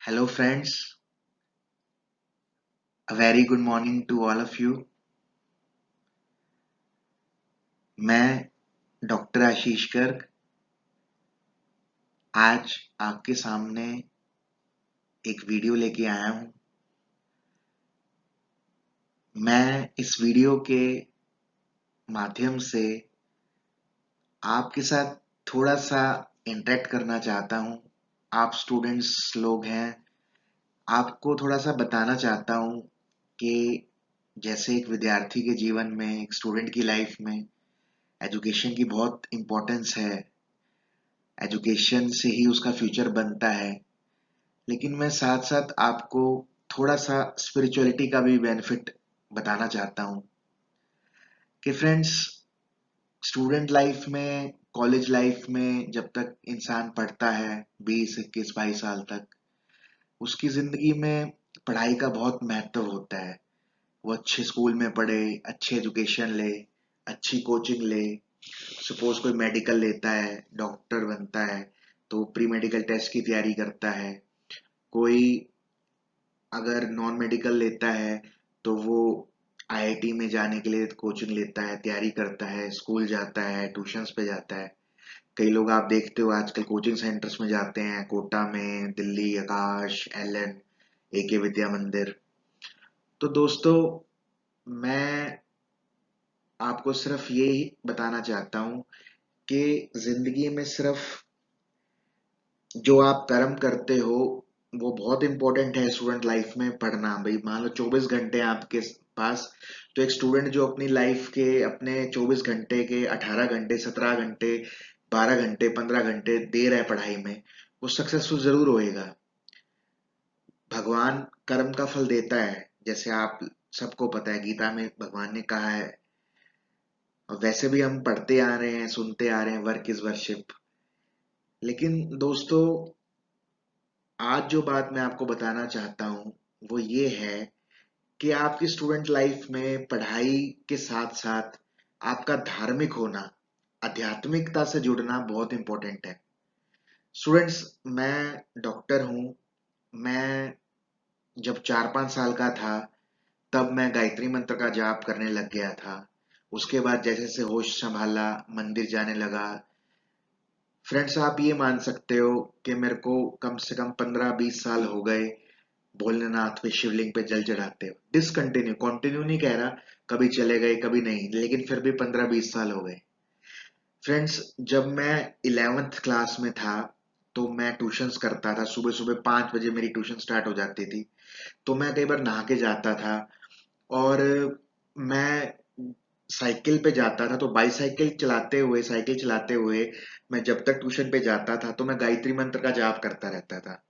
Hello, friends. A very good morning to all of you. मैं doctor आशीष गर्ग आज आपके सामने एक वीडियो लेके आया हूँ। मैं इस वीडियो के माध्यम से आपके साथ थोड़ा सा इंटरेक्ट करना चाहता हूँ। आप स्टूडेंट्स लोग हैं, आपको थोड़ा सा बताना चाहता हूँ कि जैसे एक विद्यार्थी के जीवन में, एक स्टूडेंट की लाइफ में एजुकेशन की बहुत इम्पोर्टेंस है। एजुकेशन से ही उसका फ्यूचर बनता है। लेकिन मैं साथ साथ आपको थोड़ा सा स्पिरिचुअलिटी का भी बेनिफिट बताना चाहता हूँ कि फ्रेंड्स, स्टूडेंट लाइफ में, कॉलेज लाइफ में जब तक इंसान पढ़ता है 20, 21, 22 साल तक, उसकी जिंदगी में पढ़ाई का बहुत महत्व होता है। वो अच्छे स्कूल में पढ़े, अच्छी एजुकेशन ले, अच्छी कोचिंग ले। सपोज कोई मेडिकल लेता है, डॉक्टर बनता है, तो प्री मेडिकल टेस्ट की तैयारी करता है। कोई अगर नॉन मेडिकल लेता है तो वो आईआईटी में जाने के लिए कोचिंग लेता है, तैयारी करता है, स्कूल जाता है, ट्यूशंस पे जाता है। कई लोग आप देखते हो आजकल कोचिंग सेंटर्स में जाते हैं, कोटा में, दिल्ली, आकाश, एलन, एके विद्या मंदिर। तो दोस्तों, मैं आपको सिर्फ ये बताना चाहता हूँ कि जिंदगी में सिर्फ जो आप कर्म करते हो वो बहुत इंपॉर्टेंट है। स्टूडेंट लाइफ में पढ़ना, भाई मान लो 24 घंटे हैं आपके पास, तो एक स्टूडेंट जो अपनी लाइफ के अपने 24 घंटे के 18 घंटे, 17 घंटे, 12 घंटे, 15 घंटे दे रहा है पढ़ाई में, वो सक्सेसफुल जरूर होएगा। भगवान कर्म का फल देता है, जैसे आप सबको पता है, गीता में भगवान ने कहा है। और वैसे भी हम पढ़ते आ रहे हैं, सुनते आ रहे हैं, वर्क इज वर्शिप। लेकिन दोस्तों, आज जो बात मैं आपको बताना चाहता हूँ वो ये है कि आपकी स्टूडेंट लाइफ में पढ़ाई के साथ साथ आपका धार्मिक होना, आध्यात्मिकता से जुड़ना बहुत इंपॉर्टेंट है। स्टूडेंट्स, मैं डॉक्टर हूँ। मैं जब 4, 5 साल का था तब मैं गायत्री मंत्र का जाप करने लग गया था। उसके बाद जैसे जैसे होश संभाला, मंदिर जाने लगा। फ्रेंड्स, आप ये मान सकते हो कि मेरे को कम से कम 15, 20 साल हो गए भोलेनाथ पे, शिवलिंग पे जल चढ़ाते हो। डिसकंटिन्यू, कंटिन्यू नहीं कह रहा, कभी चले गए कभी नहीं, लेकिन फिर भी 15, 20 साल हो गए। फ्रेंड्स, जब मैं 11th क्लास में था तो मैं ट्यूशंस करता था। सुबह सुबह 5 बजे मेरी ट्यूशन स्टार्ट हो जाती थी। तो मैं कई बार नहा के जाता था और मैं साइकिल पे जाता था। तो बाईसाइकिल चलाते हुए, साइकिल चलाते हुए मैं जब तक ट्यूशन पे जाता था तो मैं गायत्री मंत्र का जाप करता रहता था।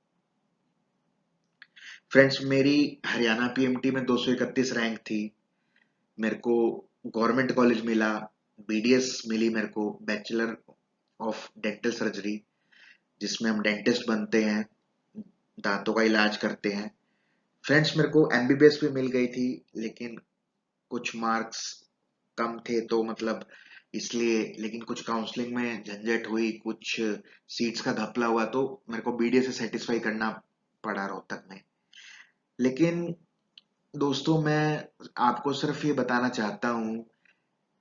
फ्रेंड्स, मेरी हरियाणा पीएमटी में 231 रैंक थी। मेरे को गवर्नमेंट कॉलेज मिला, बीडीएस मिली मेरे को, बैचलर ऑफ डेंटल सर्जरी, जिसमें हम डेंटिस्ट बनते हैं, दांतों का इलाज करते हैं। फ्रेंड्स, मेरे को एमबीबीएस भी मिल गई थी, लेकिन कुछ मार्क्स कम थे तो मतलब इसलिए, लेकिन कुछ काउंसलिंग में झंझट हुई, कुछ सीट्स का घपला हुआ, तो मेरे को बीडीएस से सेटिस्फाई करना पड़ा रोहतक में। लेकिन दोस्तों, मैं आपको सिर्फ ये बताना चाहता हूँ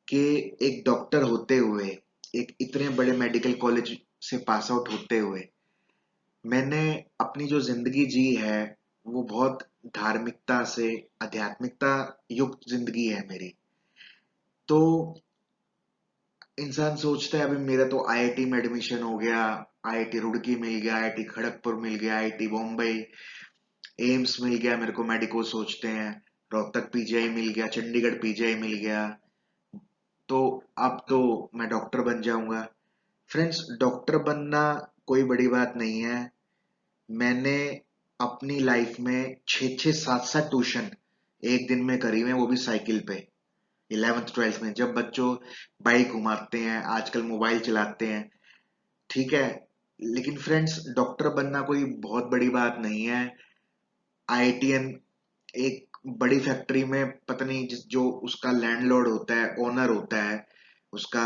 कि एक डॉक्टर होते हुए, एक इतने बड़े मेडिकल कॉलेज से पास आउट होते हुए, मैंने अपनी जो जिंदगी जी है वो बहुत धार्मिकता से, आध्यात्मिकता युक्त जिंदगी है मेरी। तो इंसान सोचता है अभी मेरा तो आईआईटी में एडमिशन हो गया, आईआईटी रुड़की मिल गया, आईआईटी खड़गपुर मिल गया, आईआईटी बॉम्बे, एम्स मिल गया मेरे को, मेडिको सोचते हैं, रोहतक पीजीआई मिल गया, चंडीगढ़ पीजीआई मिल गया, तो अब तो मैं डॉक्टर बन जाऊंगा। फ्रेंड्स, डॉक्टर बनना कोई बड़ी बात नहीं है। मैंने अपनी लाइफ में 6, 6, 7, 7 ट्यूशन एक दिन में करी हुई हैं, वो भी साइकिल पे। 11th 12th में जब बच्चों बाइक घुमाते हैं, आजकल मोबाइल चलाते हैं, ठीक है। लेकिन फ्रेंड्स, डॉक्टर बनना कोई बहुत बड़ी बात नहीं है। आईआईटीएन एक बड़ी फैक्ट्री में पता नहीं जो उसका लैंडलॉर्ड होता है, ओनर होता है उसका,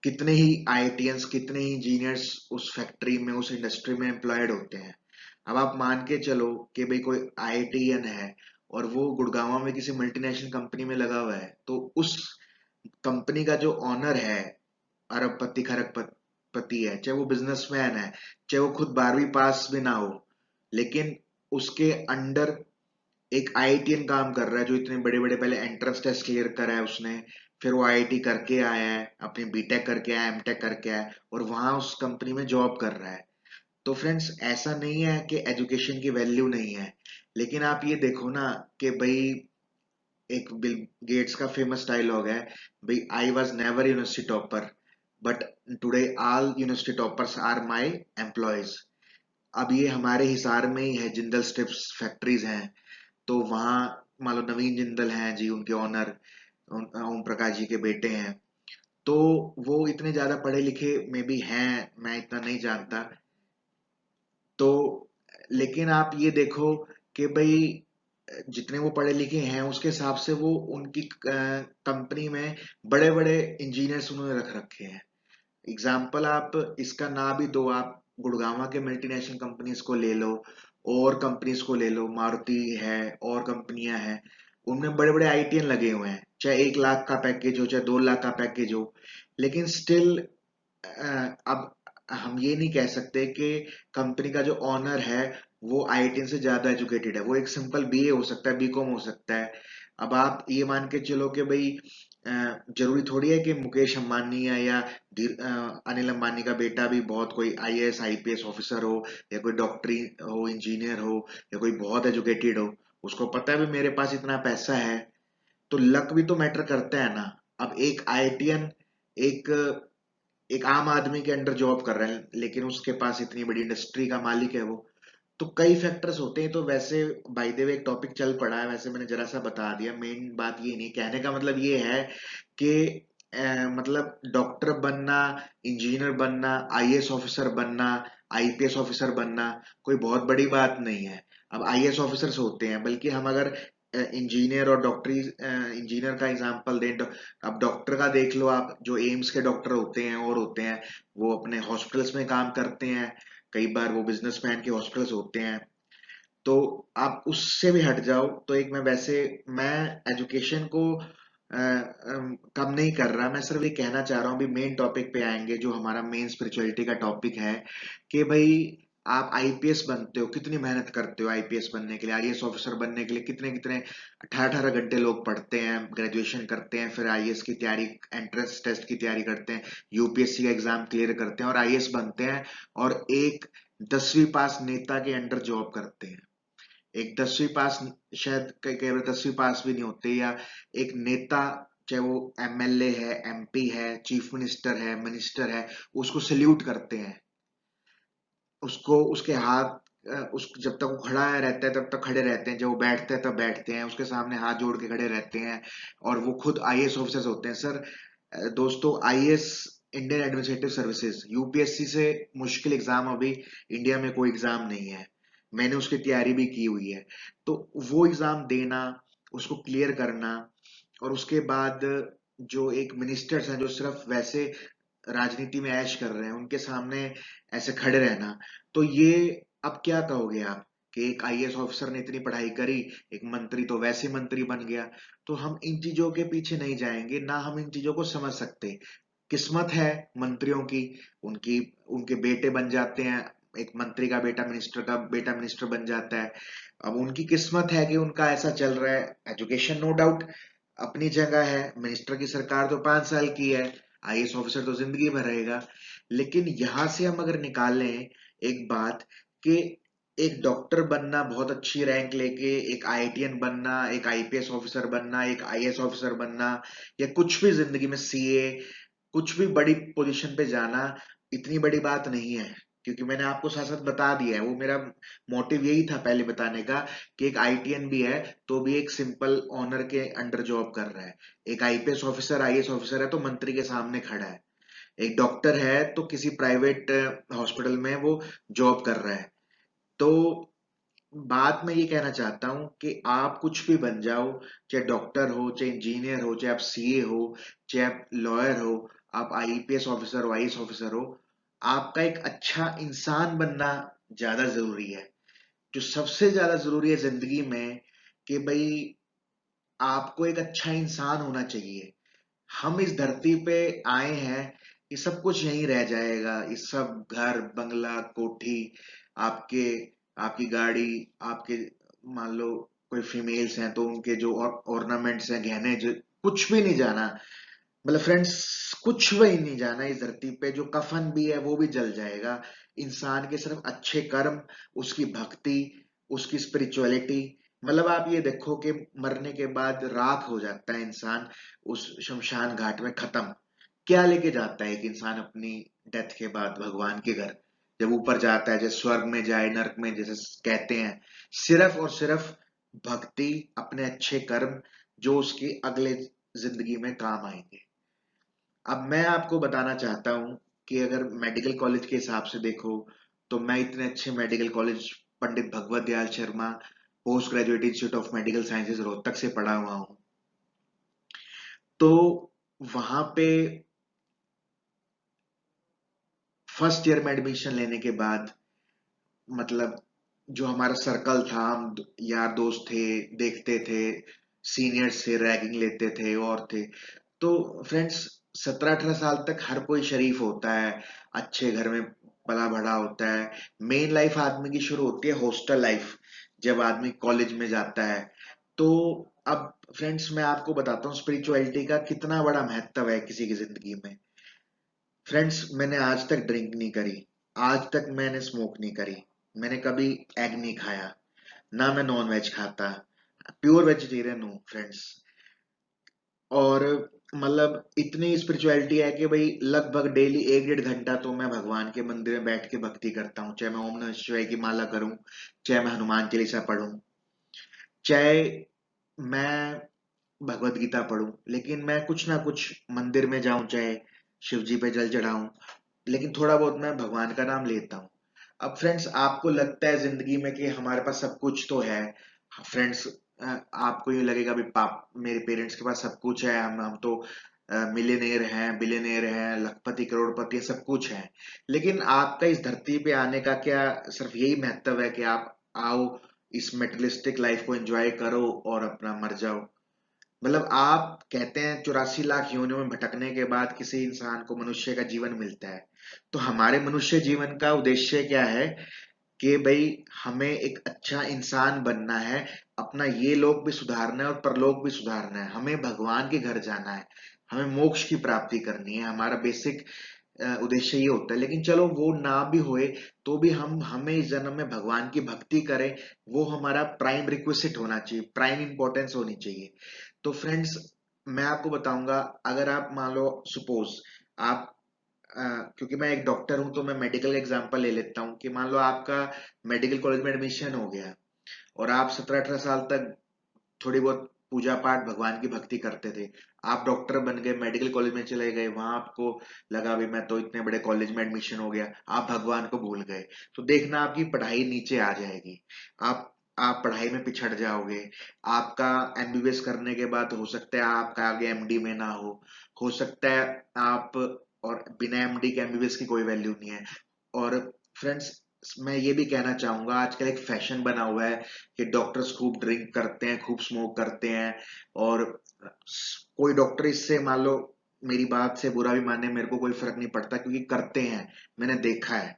कितने ही आईआईटीएंस, कितने ही इंजीनियर्स उस फैक्ट्री में, उस इंडस्ट्री में एम्प्लॉयड होते हैं। अब आप मान के चलो कि भाई कोई आईआईटीएन है और वो गुड़गांव में किसी मल्टीनेशनल कंपनी में लगा हुआ है, तो उस कंपनी का जो ऑनर है, अरबपति खरबपति है, चाहे वो बिजनेसमैन है, चाहे वो खुद 12वीं पास भी ना हो, लेकिन उसके अंडर एक आईआईटीएन काम कर रहा है, जो इतने बड़े बड़े पहले एंट्रेंस टेस्ट क्लियर करा है उसने, फिर वो आईआईटी करके आया है, अपनी बीटेक करके आया, एमटेक करके आया, और वहां उस कंपनी में जॉब कर रहा है। तो फ्रेंड्स, ऐसा नहीं है कि एजुकेशन की वैल्यू नहीं है, लेकिन आप ये देखो ना कि भाई, एक बिल गेट्स का फेमस डायलॉग है, भाई I was never university topper, but today all university toppers are my employees. अब ये हमारे हिसार में ही है, जिंदल स्ट्रिप्स फैक्ट्रीज हैं, तो वहाँ मान लो नवीन जिंदल हैं जी, उनके ऑनर ओम प्रकाश जी के बेटे हैं। तो वो इतने ज्यादा पढ़े लिखे में भी हैं, मैं इतना नहीं जानता। तो लेकिन आप ये देखो कि भाई, जितने वो पढ़े लिखे हैं उसके हिसाब से वो उनकी कंपनी में बड़े बड़े इंजीनियर्स उन्होंने रख रखे हैं। एग्जाम्पल आप इसका ना भी दो, आप गुड़गांव के मल्टीनेशनल कंपनीज को ले लो, और कंपनीज को ले लो, मारुति है और कंपनियां हैं, उनमें बड़े बड़े आईटीएन लगे हुए हैं, चाहे 1 लाख का पैकेज हो चाहे 2 लाख का पैकेज हो, लेकिन स्टिल अब हम ये नहीं कह सकते कि कंपनी का जो ऑनर है वो आईआईटी से ज्यादा एजुकेटेड है। वो एक सिंपल बीए हो सकता है, बीकॉम हो सकता है। अब आप ये मान के चलो कि भाई, जरूरी थोड़ी है कि मुकेश अंबानी या अनिल अंबानी का बेटा भी बहुत कोई आईएएस आईपीएस ऑफिसर हो, या कोई डॉक्टरी हो, इंजीनियर हो, या कोई बहुत एजुकेटेड हो। उसको पता है भी मेरे पास इतना पैसा है, तो लक भी तो मैटर करता है ना। अब एक आईआईटीएन एक एक आम आदमी के अंडर जॉब कर रहे हैं, लेकिन उसके पास इतनी बड़ी इंडस्ट्री का मालिक है वो। तो कई फैक्टर्स होते हैं। तो वैसे बाय द वे एक टॉपिक चल पड़ा है, वैसे मैंने जरा सा बता दिया, मेन बात ये नहीं, कहने का मतलब ये है कि मतलब डॉक्टर बनना, इंजीनियर बनना, आईएएस ऑफिसर बनना, आईपीएस ऑफिसर बनना कोई बहुत बड़ी बात नहीं है। अब आईएएस ऑफिसर्स होते हैं, बल्कि हम अगर इंजीनियर और डॉक्टरी इंजीनियर का एग्जांपल दें, अब डॉक्टर का देख लो आप, जो एम्स के डॉक्टर होते हैं और होते हैं, वो अपने हॉस्पिटल्स में काम करते हैं, कई बार वो बिजनेसमैन के हॉस्पिटल्स होते हैं। तो आप उससे भी हट जाओ, तो एक मैं एजुकेशन को कम नहीं कर रहा, मैं सिर्फ ये कहना चाह रहा हूँ, अभी मेन टॉपिक पे आएंगे, जो हमारा मेन स्पिरिचुअलिटी का टॉपिक है, कि भाई आप आईपीएस बनते हो, कितनी मेहनत करते हो आईपीएस बनने के लिए, आईएएस ऑफिसर बनने के लिए कितने कितने 18-18 घंटे लोग पढ़ते हैं, ग्रेजुएशन करते हैं, फिर आईएएस की तैयारी, एंट्रेंस टेस्ट की तैयारी करते हैं, यूपीएससी का एग्जाम क्लियर करते हैं और आईएएस बनते हैं, और एक 10वीं पास नेता के अंडर जॉब करते हैं। एक 10वीं पास, शायद कई कई बार 10वीं पास भी नहीं होते, या एक नेता, चाहे वो एमएलए है, एमपी है, चीफ मिनिस्टर है, मिनिस्टर है, उसको सल्यूट करते हैं, उसको उसके हाथ उस जब तक वो खड़ा रहता है तब तक खड़े रहते हैं, जब वो बैठते हैं तब बैठते हैं, उसके सामने हाथ जोड़ के खड़े रहते हैं, और वो खुद आईएएस ऑफिसर्स होते हैं। सर, दोस्तों, IAS, Indian administrative services, UPSC से मुश्किल एग्जाम अभी इंडिया में कोई एग्जाम नहीं है। मैंने उसकी तैयारी भी की हुई है। तो वो एग्जाम देना, उसको क्लियर करना, और उसके बाद जो एक मिनिस्टर्स हैं जो सिर्फ वैसे राजनीति में ऐश कर रहे हैं, उनके सामने ऐसे खड़े रहना, तो ये, अब क्या कहोगे आप कि एक आईएएस ऑफिसर ने इतनी पढ़ाई करी, एक मंत्री तो वैसे मंत्री बन गया। तो हम इन चीजों के पीछे नहीं जाएंगे, ना हम इन चीजों को समझ सकते। किस्मत है मंत्रियों की, उनकी उनके बेटे बन जाते हैं, एक मंत्री का बेटा, मिनिस्टर का बेटा मिनिस्टर बन जाता है। अब उनकी किस्मत है कि उनका ऐसा चल रहा है। एजुकेशन नो डाउट अपनी जगह है, मिनिस्टर की सरकार तो 5 साल की है, आईएएस ऑफिसर तो जिंदगी भर रहेगा। लेकिन यहां से हम अगर निकालें एक बात, कि एक डॉक्टर बनना, बहुत अच्छी रैंक लेके एक आईआईटीएन बनना, एक आईपीएस ऑफिसर बनना, एक आईएएस ऑफिसर बनना, या कुछ भी जिंदगी में सीए, कुछ भी बड़ी पोजीशन पे जाना, इतनी बड़ी बात नहीं है। क्योंकि मैंने आपको साथ साथ बता दिया है, वो मेरा मोटिव यही था पहले बताने का, कि एक आईटीएन भी है तो भी एक सिंपल ऑनर के अंडर जॉब कर रहा है, एक आईपीएस ऑफिसर, आईएएस ऑफिसर है तो मंत्री के सामने खड़ा है, एक डॉक्टर है तो किसी प्राइवेट हॉस्पिटल में वो जॉब कर रहा है। तो बात मैं ये कहना चाहता हूं कि आप कुछ भी बन जाओ, चाहे डॉक्टर हो, चाहे इंजीनियर हो, चाहे आप सीए हो, चाहे आप लॉयर हो, आप आईपीएस ऑफिसर हो, आईएएस ऑफिसर हो, आपका एक अच्छा इंसान बनना ज्यादा जरूरी है। जो सबसे ज्यादा जरूरी है जिंदगी में कि भाई आपको एक अच्छा इंसान होना चाहिए। हम इस धरती पे आए हैं, ये सब कुछ यहीं रह जाएगा, ये सब घर बंगला कोठी, आपके आपकी गाड़ी, आपके मान लो कोई फीमेल्स हैं तो उनके जो ऑर्नामेंट्स हैं, गहने, जो कुछ भी नहीं जाना। मतलब फ्रेंड्स कुछ भी नहीं जाना इस धरती पे, जो कफन भी है वो भी जल जाएगा। इंसान के सिर्फ अच्छे कर्म, उसकी भक्ति, उसकी स्पिरिचुअलिटी। मतलब आप ये देखो कि मरने के बाद राख हो जाता है इंसान उस शमशान घाट में, खत्म। क्या लेके जाता है एक इंसान अपनी डेथ के बाद भगवान के घर, जब ऊपर जाता है, जैसे स्वर्ग में जाए, नरक में जैसे कहते हैं? सिर्फ और सिर्फ भक्ति, अपने अच्छे कर्म, जो उसकी अगले जिंदगी में काम आएंगे। अब मैं आपको बताना चाहता हूं कि अगर मेडिकल कॉलेज के हिसाब से देखो, तो मैं इतने अच्छे medical college Pandit Bhagwat Dayal Sharma post graduate institute of medical sciences Rohtak से पढ़ा हुआ हूं। तो वहां पे फर्स्ट ईयर में एडमिशन लेने के बाद, मतलब जो हमारा सर्कल था, हम यार दोस्त थे, देखते थे सीनियर्स से रैगिंग लेते थे और थे। तो फ्रेंड्स 17-18 साल तक हर कोई शरीफ होता है, अच्छे घर में पला बड़ा होता है। मेन लाइफ आदमी की शुरू होती है हॉस्टल लाइफ, जब आदमी कॉलेज में जाता है। तो अब फ्रेंड्स मैं आपको बताता हूँ स्पिरिचुअलिटी का कितना बड़ा महत्व है किसी की जिंदगी में। फ्रेंड्स मैंने आज तक ड्रिंक नहीं करी, आज तक मैंने स्मोक नहीं करी, मैंने कभी एग नहीं खाया, ना मैं नॉन वेज खाता, प्योर वेजिटेरियन हूँ फ्रेंड्स। और मतलब इतनी स्पिरिचुअलिटी है कि भाई लगभग डेली 1-1.5 घंटा तो मैं भगवान के मंदिर में बैठ के भक्ति करता हूँ, चाहे मैं ओम नमः शिवाय की माला करूं, चाहे मैं हनुमान चालीसा पढूं, चाहे मैं भगवत गीता पढूं, लेकिन मैं कुछ ना कुछ मंदिर में जाऊं, चाहे शिव जी पे जल चढ़ाऊं, लेकिन थोड़ा बहुत मैं भगवान का नाम लेता हूँ। अब फ्रेंड्स आपको लगता है जिंदगी में कि हमारे पास सब कुछ तो है। फ्रेंड्स आपको ये लगेगा भी पाप मेरे पेरेंट्स के पास सब कुछ है, हम तो मिलियनेयर हैं, बिलियनेयर हैं, लखपति करोड़पति, सब कुछ है। लेकिन आपका इस धरती पे आने का क्या सिर्फ यही महत्व है कि आप आओ, इस मेटेरियलिस्टिक लाइफ को एंजॉय करो और अपना मर जाओ? मतलब आप कहते हैं 84 लाख योनियों में भटकने के बाद किसी इंसान को मनुष्य का जीवन मिलता है। तो हमारे मनुष्य जीवन का उद्देश्य क्या है कि भाई हमें एक अच्छा इंसान बनना है, अपना ये लोक भी सुधारना है और परलोक भी सुधारना है, हमें भगवान के घर जाना है, हमें मोक्ष की प्राप्ति करनी है। हमारा बेसिक उद्देश्य ये होता है। लेकिन चलो वो ना भी होए तो भी हम हमें इस जन्म में भगवान की भक्ति करें, वो हमारा प्राइम रिक्विजिट होना चाहिए, प्राइम इंपॉर्टेंस होनी चाहिए। तो फ्रेंड्स मैं आपको बताऊंगा, अगर आप मान लो सपोज आप अ, क्योंकि मैं एक डॉक्टर हूं तो मैं मेडिकल एग्जांपल ले लेता हूं कि मान लो आपका मेडिकल कॉलेज में एडमिशन हो गया और आप 17-18 साल तक थोड़ी बहुत पूजा पाठ भगवान की भक्ति करते थे, आप डॉक्टर बन गए, मेडिकल कॉलेज में चले गए, वहां आपको लगा भी मैं तो इतने बड़े कॉलेज में एडमिशन हो गया, आप भगवान को भूल गए, तो देखना आपकी पढ़ाई नीचे आ जाएगी। आप पढ़ाई में पिछड़ जाओगे। आपका एमबीबीएस करने के बाद हो सकता है आपका आगे एमडी में ना हो सकता है आप, और बिना एमडी के एमबीबीएस की कोई वैल्यू नहीं है। और फ्रेंड्स मैं ये भी कहना चाहूंगा, आजकल एक फैशन बना हुआ है कि डॉक्टर्स खूब ड्रिंक करते हैं, खूब स्मोक करते हैं, और कोई डॉक्टर इससे मान लो मेरी बात से बुरा भी माने, मेरे को कोई फर्क नहीं पड़ता क्योंकि करते हैं, मैंने देखा है,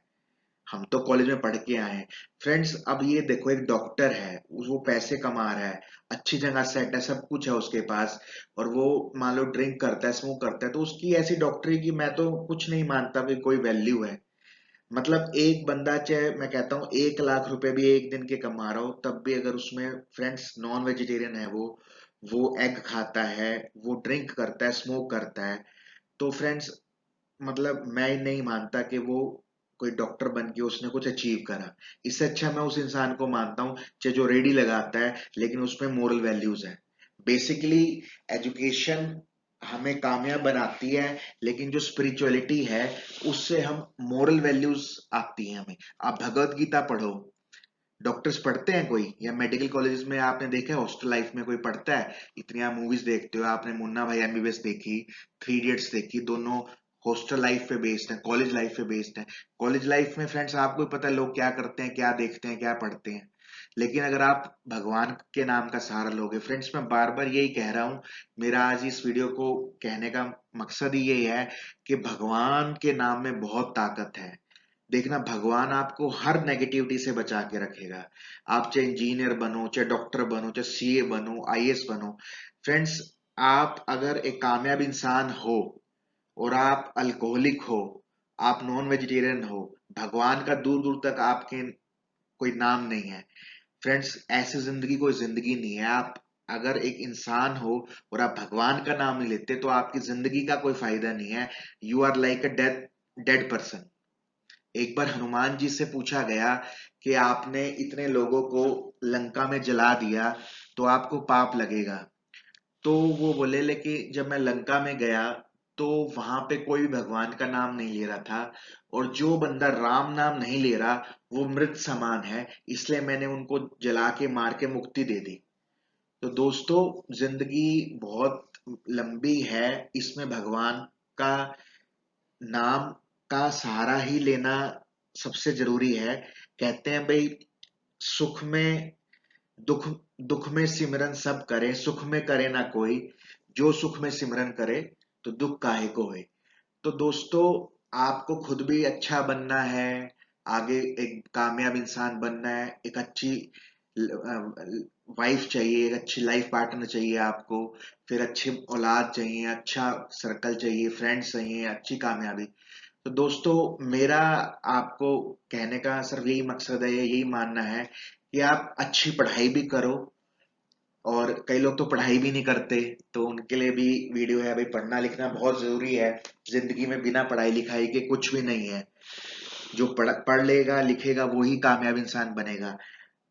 हम तो कॉलेज में पढ़ के आए हैं। फ्रेंड्स अब ये देखो एक डॉक्टर है, वो पैसे कमा रहा है, अच्छी जगह सेट है, सब कुछ है उसके पास, और वो मान लो ड्रिंक करता है, स्मोक करता है, तो उसकी ऐसी डॉक्टरी की मैं तो कुछ नहीं मानता कि कोई वैल्यू है। मतलब एक बंदा चाहे मैं कहता हूँ 1 लाख रुपए भी एक दिन के कमा रहा हो, तब भी अगर उसमें फ्रेंड्स नॉन वेजिटेरियन है, वो एग खाता है, वो ड्रिंक करता है, स्मोक करता है, तो फ्रेंड्स मतलब मैं नहीं मानता कि वो कोई डॉक्टर बन के उसने कुछ अचीव करा। इससे अच्छा मैं उस इंसान को मानता हूँ चाहे जो रेडी लगाता है लेकिन उसमें मोरल वैल्यूज है। बेसिकली एजुकेशन हमें कामयाब बनाती है, लेकिन जो स्पिरिचुअलिटी है उससे हम मोरल वैल्यूज आती है हमें। आप भगवत गीता पढ़ो, डॉक्टर्स पढ़ते हैं कोई? या मेडिकल कॉलेज में आपने देखा है हॉस्टल लाइफ में कोई पढ़ता है? इतनी आप मूवीज देखते हो, आपने मुन्ना भाई एमबीबीएस देखी, 3 इडियट्स देखी, दोनों हॉस्टल लाइफ पे बेस्ड है, कॉलेज लाइफ पे बेस्ड है। कॉलेज लाइफ में फ्रेंड्स आपको भी पता है लोग क्या करते हैं, क्या देखते हैं, क्या पढ़ते हैं। लेकिन अगर आप भगवान के नाम का सहारा लोगे, फ्रेंड्स मैं बार बार यही कह रहा हूं, मेरा आज इस वीडियो को कहने का मकसद ही यही है कि भगवान के नाम में बहुत ताकत है। देखना, भगवान आपको हर नेगेटिविटी से बचा के रखेगा। आप चाहे इंजीनियर बनो, चाहे डॉक्टर बनो, चाहे सीए बनो, आईएएस बनो, फ्रेंड्स आप अगर एक कामयाब इंसान हो और आप अल्कोहलिक हो, आप नॉन वेजिटेरियन हो, भगवान का दूर दूर तक आपके कोई नाम नहीं है। फ्रेंड्स ऐसी जिंदगी कोई जिंदगी नहीं है। आप अगर एक इंसान हो और आप भगवान का नाम नहीं लेते तो आपकी जिंदगी का कोई फायदा नहीं है। You are like a dead person. एक बार हनुमान जी से पूछा गया कि आपने इतने लोगों को लंका में जला दिया तो आपको पाप लगेगा। तो वो बोले, लेकिन जब मैं लंका में गया तो वहां पे कोई भी भगवान का नाम नहीं ले रहा था, और जो बंदा राम नाम नहीं ले रहा वो मृत समान है, इसलिए मैंने उनको जला के मार के मुक्ति दे दी। तो दोस्तों, जिंदगी बहुत लंबी है, इसमें भगवान का नाम का सहारा ही लेना सबसे जरूरी है। कहते हैं भाई, सुख में दुख दुख में सिमरन सब करे, सुख में करे ना कोई, जो सुख में सिमरन करे तो दुख काहे को होए। तो दोस्तों, आपको खुद भी अच्छा बनना है, आगे एक कामयाब इंसान बनना है, एक अच्छी वाइफ चाहिए, एक अच्छी लाइफ पार्टनर चाहिए आपको, फिर अच्छी औलाद चाहिए, अच्छा सर्कल चाहिए, फ्रेंड्स चाहिए, अच्छी कामयाबी। तो दोस्तों, मेरा आपको कहने का सिर्फ यही मकसद है, यही मानना है कि आप अच्छी पढ़ाई भी करो। और कई लोग तो पढ़ाई भी नहीं करते, तो उनके लिए भी वीडियो है। भाई, पढ़ना लिखना बहुत जरूरी है। जिंदगी में बिना पढ़ाई लिखाई के कुछ भी नहीं है। जो पढ़ लेगा लिखेगा वही कामयाब इंसान बनेगा।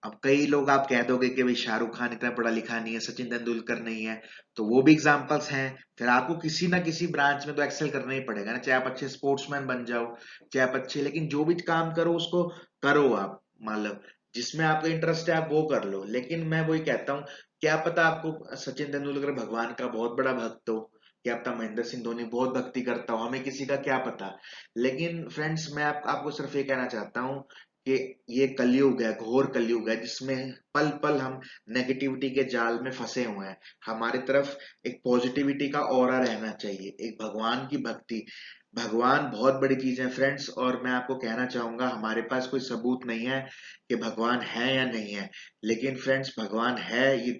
अब कई लोग आप कह दोगे कि भाई शाहरुख खान इतना पढ़ा लिखा नहीं है, सचिन तेंदुलकर नहीं है, तो वो भी एग्जाम्पल्स हैं। फिर आपको किसी ना किसी ब्रांच में तो एक्सेल करना ही पड़ेगा ना, चाहे आप अच्छे स्पोर्ट्समैन बन जाओ, चाहे आप अच्छे, लेकिन जो भी काम करो उसको करो आप, मतलब जिसमें आपका इंटरेस्ट है आप वो कर लो। लेकिन मैं वही कहता हूँ, क्या पता आपको सचिन तेंदुलकर भगवान का बहुत बड़ा भक्त हो, क्या पता महेंद्र सिंह धोनी बहुत भक्ति करता हो, हमें किसी का क्या पता। लेकिन फ्रेंड्स मैं आपको सिर्फ ये कहना चाहता हूँ कि ये कलयुग है, घोर कलयुग है, जिसमें पल पल हम नेगेटिविटी के जाल में फंसे हुए हैं। हमारी तरफ एक पॉजिटिविटी का ऑरा रहना चाहिए, एक भगवान की भक्ति। भगवान बहुत बड़ी चीज है फ्रेंड्स, और मैं आपको कहना चाहूंगा, हमारे पास कोई सबूत नहीं है कि भगवान है या नहीं है, लेकिन फ्रेंड्स भगवान है। ये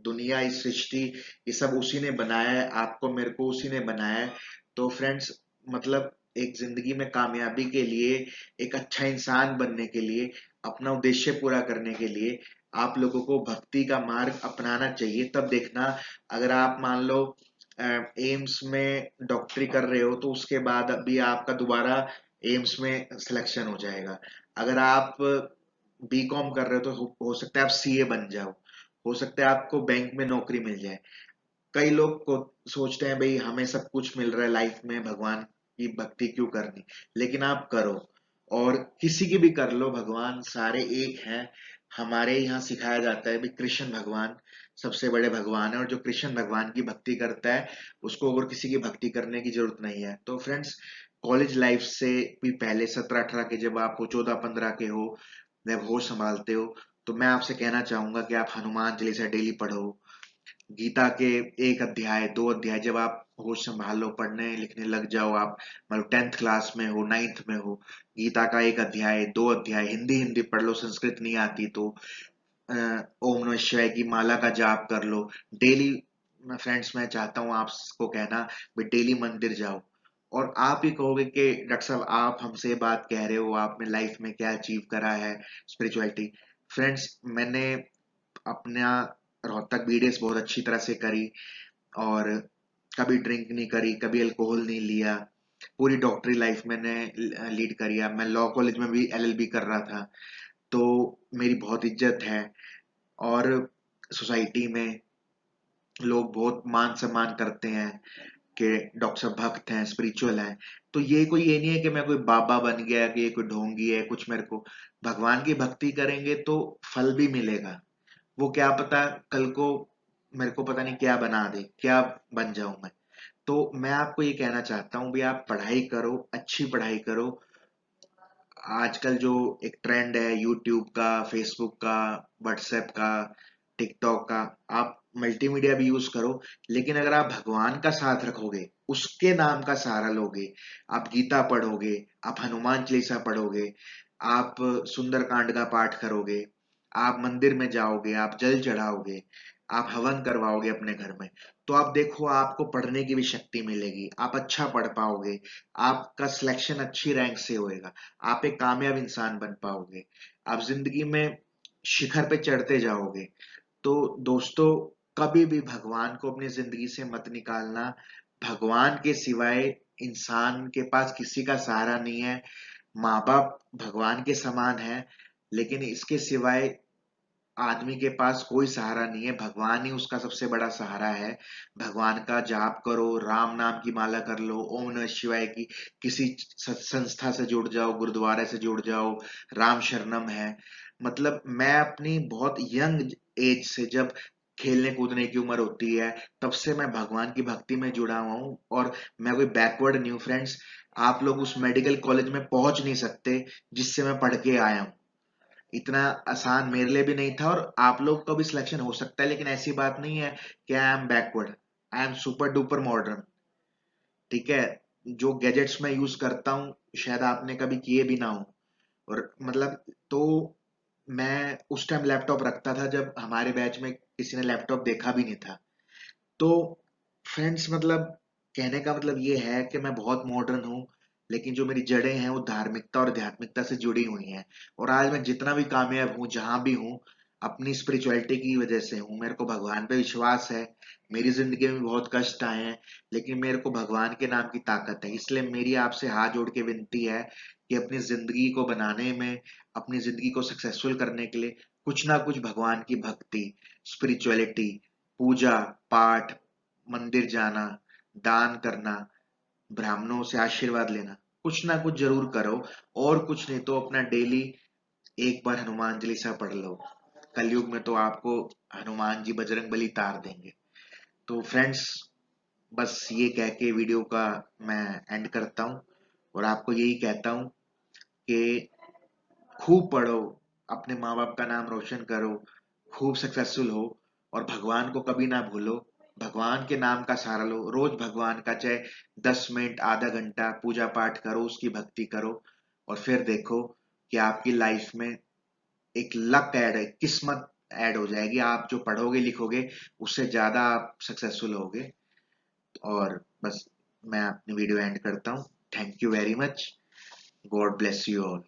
दुनिया, ये सृष्टि, ये सब उसी ने बनाया है, आपको मेरे को उसी ने बनाया है। तो फ्रेंड्स, मतलब एक जिंदगी में कामयाबी के लिए, एक अच्छा इंसान बनने के लिए, अपना उद्देश्य पूरा करने के लिए आप लोगों को भक्ति का मार्ग अपनाना चाहिए। तब देखना, अगर आप मान लो एम्स में डॉक्टरी कर रहे हो तो उसके बाद भी आपका दोबारा एम्स में सिलेक्शन हो जाएगा। अगर आप बीकॉम कर रहे हो तो हो सकता है आप सीए बन जाओ, हो सकता है आपको बैंक में नौकरी मिल जाए। कई लोग को सोचते हैं भाई हमें सब कुछ मिल रहा है लाइफ में, भगवान की भक्ति क्यों करनी, लेकिन आप करो, और किसी की भी कर लो, भगवान सारे एक हैं। हमारे यहाँ सिखाया जाता है भी कृष्ण भगवान सबसे बड़े भगवान है, और जो कृष्ण भगवान की भक्ति करता है उसको और किसी की भक्ति करने की जरूरत नहीं है। तो फ्रेंड्स, कॉलेज लाइफ से भी पहले 17-18 के जब आप हो, 14-15 के हो, जब होश संभालते हो, तो मैं आपसे कहना चाहूंगा कि आप हनुमान चालीसा डेली पढ़ो। गीता के एक अध्याय, दो अध्याय जब आप होश संभाल लो, पढ़ने लिखने लग जाओ, आप मतलब 10th क्लास में हो, 9th में हो, गीता का एक अध्याय, दो अध्याय हिंदी हिंदी पढ़ लो, संस्कृत नहीं आती तो ओम नमः शिवाय की माला का जाप कर लो डेली। फ्रेंड्स मैं चाहता हूँ आपको कहना, भी डेली मंदिर जाओ। और आप ही कहोगे कि डॉक्टर साहब आप हमसे बात कह रहे हो, आपने लाइफ में क्या अचीव करा है स्पिरिचुअलिटी। फ्रेंड्स, मैंने अपना रोहतक बीडीएस बहुत अच्छी तरह से करी, और कभी ड्रिंक नहीं करी, कभी अल्कोहल नहीं लिया, पूरी डॉक्टरी लाइफ मैंने लीड करी है। मैं लॉ कॉलेज में भी एलएलबी कर रहा था, तो मेरी बहुत इज्जत है, और सोसाइटी में लोग बहुत मान सम्मान करते हैं कि डॉक्टर साहब भक्त हैं, स्पिरिचुअल हैं। तो ये नहीं है कि मैं कोई बाबा बन गया, कि ये कोई ढोंगी है कुछ। मेरे को भगवान की भक्ति करेंगे तो फल भी मिलेगा। वो क्या पता कल को मेरे को पता नहीं क्या बना दे, क्या बन जाऊं मैं। तो मैं आपको ये कहना चाहता हूँ भी आप पढ़ाई करो, अच्छी पढ़ाई करो, आजकल जो एक ट्रेंड है यूट्यूब का, फेसबुक का, व्हाट्सएप का, टिकटॉक का, आप मल्टीमीडिया भी यूज करो, लेकिन अगर आप भगवान का साथ रखोगे, उसके नाम का सहारा लोगे, आप गीता पढ़ोगे, आप हनुमान चालीसा पढ़ोगे, आप सुंदरकांड का पाठ करोगे, आप मंदिर में जाओगे, आप जल चढ़ाओगे, आप हवन करवाओगे अपने घर में, तो आप देखो आपको पढ़ने की भी शक्ति मिलेगी, आप अच्छा पढ़ पाओगे, आपका सिलेक्शन अच्छी रैंक से होएगा, आप एक कामयाब इंसान बन पाओगे, आप जिंदगी में शिखर पे चढ़ते जाओगे। तो दोस्तों, कभी भी भगवान को अपनी जिंदगी से मत निकालना। भगवान के सिवाय इंसान के पास किसी का सहारा नहीं है। माँ बाप भगवान के समान है, लेकिन इसके सिवाय आदमी के पास कोई सहारा नहीं है, भगवान ही उसका सबसे बड़ा सहारा है। भगवान का जाप करो, राम नाम की माला कर लो, ओम नमः शिवाय की किसी संस्था से जुड़ जाओ, गुरुद्वारे से जुड़ जाओ, राम शरणम है। मतलब मैं अपनी बहुत यंग एज से, जब खेलने कूदने की उम्र होती है, तब से मैं भगवान की भक्ति में जुड़ा हुआ हूँ, और मैं कोई बैकवर्ड नहीं हूँ फ्रेंड्स। आप लोग उस मेडिकल कॉलेज में पहुंच नहीं सकते जिससे मैं पढ़ के आया हूँ। इतना आसान मेरे लिए भी नहीं था, और आप लोग का भी सिलेक्शन हो सकता है, लेकिन ऐसी बात नहीं है कि I am backward. I am super duper modern. ठीक है। जो गैजेट्स मैं यूज करता हूँ, शायद आपने कभी किए भी ना हो। और मतलब, तो मैं उस टाइम लैपटॉप रखता था जब हमारे बैच में किसी ने लैपटॉप देखा भी नहीं था। तो फ्रेंड्स, मतलब कहने का मतलब ये है कि मैं बहुत मॉडर्न हूँ, लेकिन जो मेरी जड़ें हैं वो धार्मिकता और आध्यात्मिकता से जुड़ी हुई हैं। और आज मैं जितना भी कामयाब हूँ, जहां भी हूँ, अपनी स्पिरिचुअलिटी की वजह से हूँ। मेरे को भगवान पे विश्वास है। मेरी जिंदगी में बहुत कष्ट आए हैं, लेकिन मेरे को भगवान के नाम की ताकत है। इसलिए मेरी आपसे हाथ जोड़ के विनती है कि अपनी जिंदगी को बनाने में, अपनी जिंदगी को सक्सेसफुल करने के लिए कुछ ना कुछ भगवान की भक्ति, स्पिरिचुअलिटी, पूजा पाठ, मंदिर जाना, दान करना, ब्राह्मणों से आशीर्वाद लेना, कुछ ना कुछ जरूर करो। और कुछ नहीं तो अपना डेली एक बार हनुमान चालीसा पढ़ लो। कलयुग में तो आपको हनुमान जी बजरंग बली तार देंगे। तो फ्रेंड्स, बस ये कह के वीडियो का मैं एंड करता हूँ, और आपको यही कहता हूँ कि खूब पढ़ो, अपने माँ बाप का नाम रोशन करो, खूब सक्सेसफुल हो, और भगवान को कभी ना भूलो। भगवान के नाम का सहारा लो, रोज भगवान का चाहे 10 मिनट, आधा घंटा पूजा पाठ करो, उसकी भक्ति करो, और फिर देखो कि आपकी लाइफ में एक लक ऐड है, किस्मत ऐड हो जाएगी। आप जो पढ़ोगे लिखोगे, उससे ज्यादा आप सक्सेसफुल होगे। और बस मैं अपनी वीडियो एंड करता हूँ। Thank you very much. God bless you all.